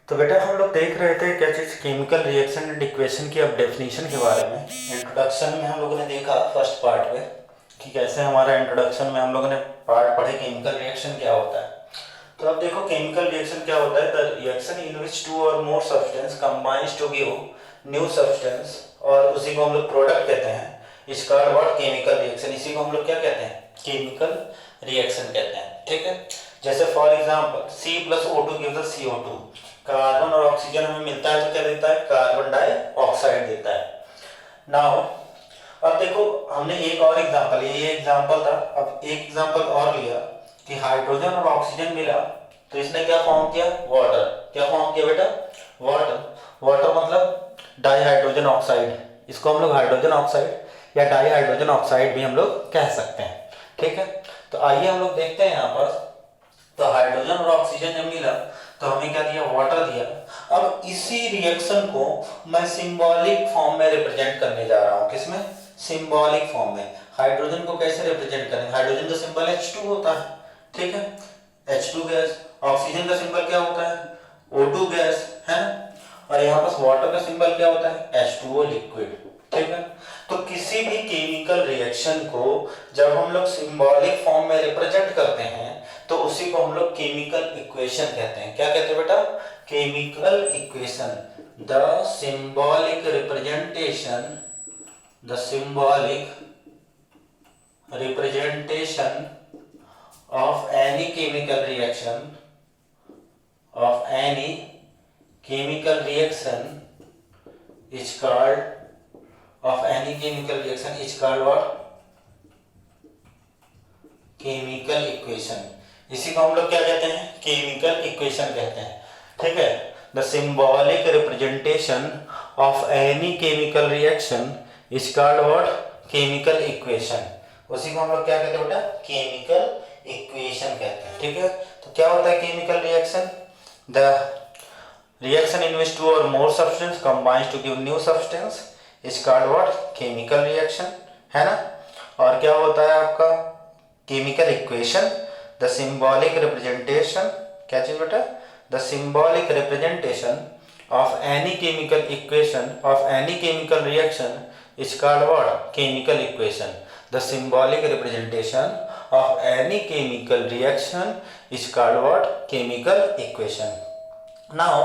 तो बेटा हम लोग देख रहे थे क्या चीज़, केमिकल रिएक्शन एंड इक्वेशन की अब डेफिनेशन के बारे में। इंट्रोडक्शन में हम लोगों ने देखा फर्स्ट पार्ट में कि कैसे हमारा इंट्रोडक्शन में हम लोगों ने पार्ट पढ़े केमिकल रिएक्शन क्या होता है। तो अब देखो केमिकल रिएक्शन क्या होता है, the reaction in which two or more substance combines to give new substance, और उसी को हम लोग प्रोडक्ट कहते हैं। इसका वर्ड केमिकल रिएक्शन, इसी को हम लोग क्या कहते हैं, केमिकल रिएक्शन कहते हैं। ठीक है, जैसे for example C plus O two gives us CO2, carbon और ऑक्सीजन हमें मिलता है तो क्या देता है, कार्बन डाइऑक्साइड देता है। नाउ अब देखो हमने एक और एग्जांपल, ये एग्जांपल था, अब एक एग्जांपल और लिया कि हाइड्रोजन और ऑक्सीजन मिला तो इसने क्या फॉर्म किया, वाटर। क्या फॉर्म किया बेटा, वाटर। वाटर मतलब डाई हाइड्रोजन ऑक्साइड, इसको हम लोग हाइड्रोजन ऑक्साइड या डाई हाइड्रोजन ऑक्साइड भी हम लोग कह सकते हैं। ठीक है, तो आइए हम लोग देखते हैं यहाँ पर। तो हाइड्रोजन और ऑक्सीजन जब मिला तो हमें क्या दिया, वाटर दिया। अब इसी रिएक्शन को मैं सिंबॉलिक फॉर्म में रिप्रेजेंट करने जा रहा हूँ। किसमें, सिंबॉलिक फॉर्म में। हाइड्रोजन को कैसे रिप्रेजेंट करेंगे, हाइड्रोजन का सिंबल H2 होता है। ठीक है, H2 गैस। ऑक्सीजन का सिंबल क्या होता है, O2 गैस, है ना। और यहाँ पर वाटर का सिंबल क्या होता है, H2O लिक्विड। ठीक है, तो किसी भी केमिकल रिएक्शन को जब हम लोग सिंबॉलिक फॉर्म में रिप्रेजेंट करते हैं तो उसी को हम लोग केमिकल इक्वेशन कहते हैं। क्या कहते हैं बेटा, chemical equation. The symbolic representation, the symbolic representation of any chemical reaction, of any chemical reaction is called, of any chemical reaction is called what, chemical equation. इसी को हम लोग क्या कहते हैं, केमिकल इक्वेशन कहते हैं। ठीक है, the symbolic representation of any chemical reaction is called what, chemical equation. उसी को हम लोग क्या कहते हैं बेटा, केमिकल इक्वेशन कहते हैं। ठीक है, तो क्या होता है chemical reaction, the reaction in which two or more substance combines to give new substance is called what, chemical reaction, है ना। और क्या होता है आपका chemical equation, the symbolic representation, क्या चीज बेटा, the symbolic representation of any chemical equation of any chemical reaction is called what, chemical equation. The symbolic representation of any chemical reaction is called what, chemical equation. now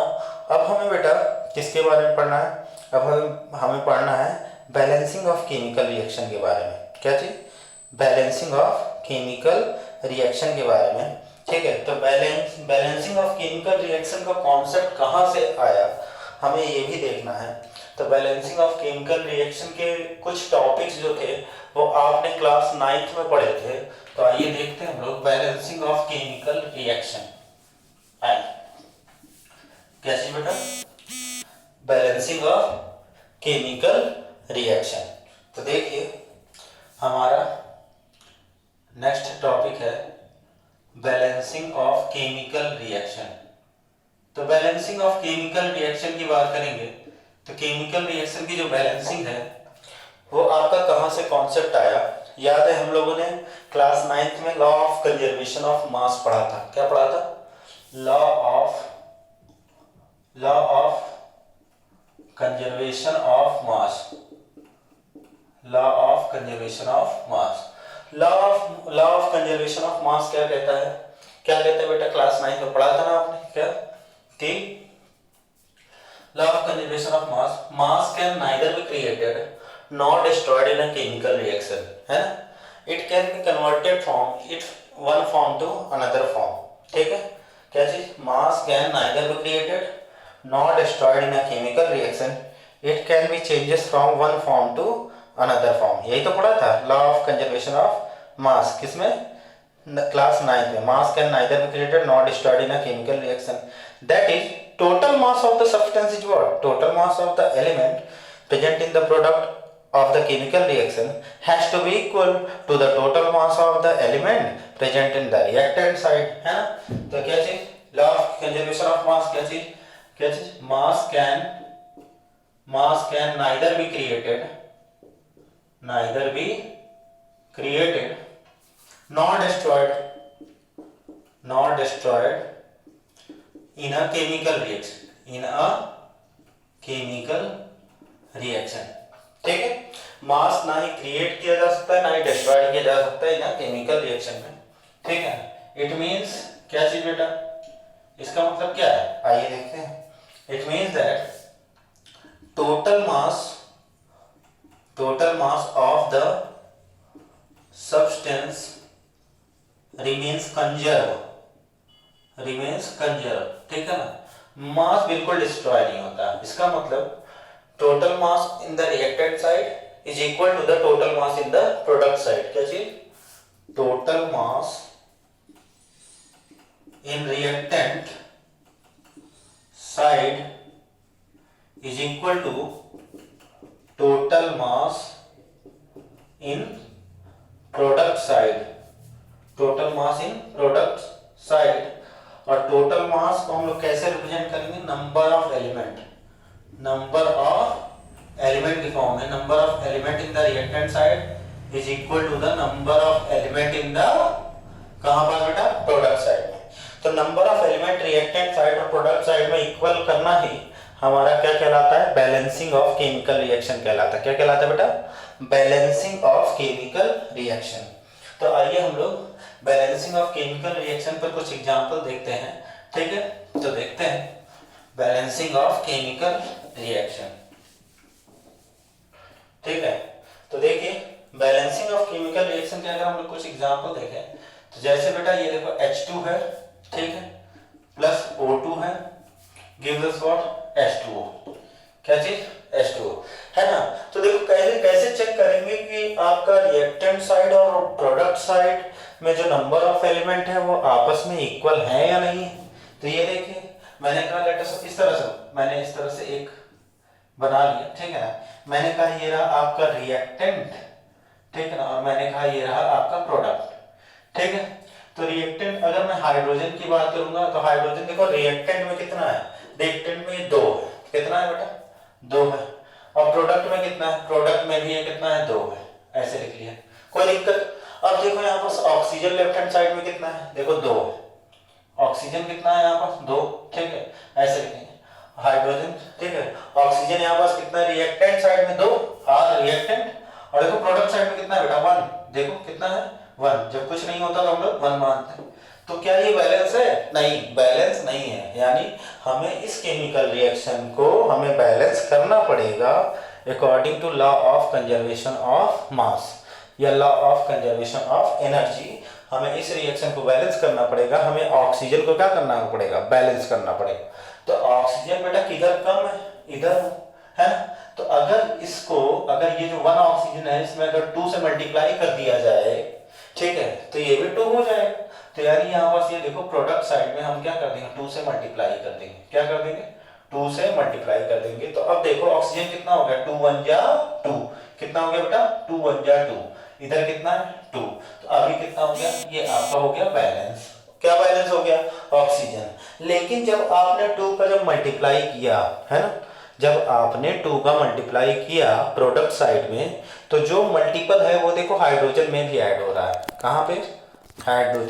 अब हमें बेटा किसके बारे में पढ़ना है, अब हमें पढ़ना है बैलेंसिंग ऑफ केमिकल रिएक्शन के बारे में। क्या चीज, बैलेंसिंग ऑफ केमिकल रिएक्शन के बारे में। ठीक है, तो बैलेंसिंग ऑफ केमिकल रिएक्शन का कॉन्सेप्ट कहाँ से आया हमें ये भी देखना है। तो बैलेंसिंग ऑफ केमिकल रिएक्शन के कुछ टॉपिक्स जो थे वो आपने क्लास 9th में पढ़े थे। तो आइए देखते हैं हम लोग बैलेंसिंग ऑफ केमिकल रिएक्शन। क्या चीज बेटा, बैलेंसिंग ऑफ केमिकल रिएक्शन। तो देखिए हमारा नेक्स्ट टॉपिक है बैलेंसिंग ऑफ केमिकल रिएक्शन। तो बैलेंसिंग ऑफ केमिकल रिएक्शन की बात करेंगे तो केमिकल रिएक्शन की जो बैलेंसिंग है वो आपका कहाँ से कॉन्सेप्ट आया। याद है हम लोगों ने क्लास 9th में लॉ ऑफ कंजर्वेशन ऑफ मास पढ़ा था। क्या पढ़ा था, law of conservation of mass, law of conservation of mass. Law of conservation of मास क्या कहता है, क्या कहता है बेटा, क्लास 9th में पढ़ा था ना आपने। क्या कि law of conservation of mass, mass can neither be created not destroyed in a chemical reaction, है ना। It can be converted from one form to another form। ठीक है, क्या चीज, mass can neither be created nor destroyed in a chemical reaction, it can be changes from one form to another form। यही तो पढ़ा था law of conservation of मास, किसमें, class 9th में। mass can neither be created nor destroyed in a chemical reaction, that is total mass of the substance is what, total mass of the element present in the product of the chemical reaction has to be equal to the total mass of the element present in the reactant side, है ना। तो क्या चीज, law of conservation of मास, क्या चीज, क्या चीज, मास can neither be created nor destroyed in a chemical reaction, in a chemical reaction. ठीक है, मास ना ही क्रिएट किया जा सकता है ना ही डिस्ट्रॉय किया जा सकता है इन अ केमिकल रिएक्शन में। ठीक है, इट मीन्स क्या चीज बेटा, इसका मतलब क्या है, आइए देखते हैं। It means that total mass of the substance remains conserve। ठीक है ना, मास बिल्कुल डिस्ट्रॉय नहीं होता। इसका मतलब total mass in the reactant side is equal to the total mass in the product side. क्या चीज, total mass in reactant side is equal to total mass in product side. Total mass in product side, और total mass को हम लोग कैसे represent करेंगे, number of element की form में। Number of element in the reactant side is equal to the number of element in the, कहां पर बेटा, प्रोडक्ट साइड में। तो number of element reactant side और प्रोडक्ट साइड में इक्वल करना ही हमारा क्या कहलाता है, बैलेंसिंग ऑफ केमिकल रिएक्शन कहलाता है। क्या कहलाता है बेटा, बैलेंसिंग ऑफ केमिकल रिएक्शन। तो आइए हम लोग बैलेंसिंग ऑफ केमिकल रिएक्शन पर कुछ एग्जांपल देखते हैं। ठीक है, तो देखते हैं बैलेंसिंग ऑफ केमिकल रिएक्शन। ठीक है, तो देखिए बैलेंसिंग ऑफ केमिकल रिएक्शन के अगर हम लोग कुछ एग्जांपल देखें तो जैसे बेटा ये देखो H2 है, ठीक है, प्लस O2 है, गिव्स अस व्हाट, H2O। क्या चीज, H2O है ना। तो देखो कैसे चेक करेंगे कि आपका रिएक्टेंट साइड और प्रोडक्ट साइड में जो नंबर ऑफ एलिमेंट है वो आपस में इक्वल है या नहीं। तो ये देखिए मैंने कहा लेट अस इस तरह से एक बना लिया। ठीक है ना, मैंने कहा ये रहा आपका रिएक्टेंट, ठीक है ना, और मैंने कहा ये रहा आपका प्रोडक्ट। ठीक है, तो रिएक्टेंट अगर मैं हाइड्रोजन की बात करूंगा तो हाइड्रोजन देखो रिएक्टेंट में कितना है, रिएक्टेंट में 2 है। कितना है बेटा, 2 है। और प्रोडक्ट में कितना है, प्रोडक्ट में भी है कितना है, 2 है। ऐसे लिख लिया, कोई दिक्कत। अब देखो यहाँ पर ऑक्सीजन लेफ्ट हैंड साइड में कितना है, देखो 2 है। ऑक्सीजन कितना है यहाँ पर, 2। ठीक है, ऐसे लिखेंगे हाइड्रोजन। ठीक है, ऑक्सीजन यहाँ पर कितना है, रिएक्टेंट साइड में 2 और रिएक्टेंट, और देखो प्रोडक्ट साइड में कितना है बेटा, 1। देखो कितना है, 1। जब कुछ नहीं होता तो हम लोग 1 मानते हैं। तो क्या ये बैलेंस है, नहीं, बैलेंस नहीं है। यानी हमें इस केमिकल रिएक्शन को हमें बैलेंस करना पड़ेगा according to law of conservation of mass या law of conservation of energy. हमें इस रिएक्शन को बैलेंस करना पड़ेगा। हमें ऑक्सीजन को क्या करना पड़ेगा, बैलेंस करना पड़ेगा। तो ऑक्सीजन बेटा किधर कम है, इधर है ना। तो अगर ये जो 1 ऑक्सीजन है इसमें अगर 2 से मल्टीप्लाई कर दिया जाए, ठीक है, तो ये भी 2 हो जाएगा। तो यानी यहाँ पास ये देखो प्रोडक्ट साइड में हम क्या कर देंगे, 2 से मल्टीप्लाई कर देंगे। क्या कर देंगे, 2 से मल्टीप्लाई कर देंगे। तो अब देखो ऑक्सीजन कितना हो गया, 2 1 जा 2। कितना हो गया बेटा, 2 1 जा 2। इधर कितना है, 2। तो अभी कितना हो गया, ये आपका हो गया बैलेंस। क्या बैलेंस हो गया, ऑक्सीजन। लेकिन जब आपने 2 का जब मल्टीप्लाई किया है ना, जब आपने 2 का मल्टीप्लाई किया प्रोडक्ट साइड में, तो जो मल्टीपल है वो देखो हाइड्रोजन में भी ऐड हो रहा है। कहाँ पे, हाइड्रोजन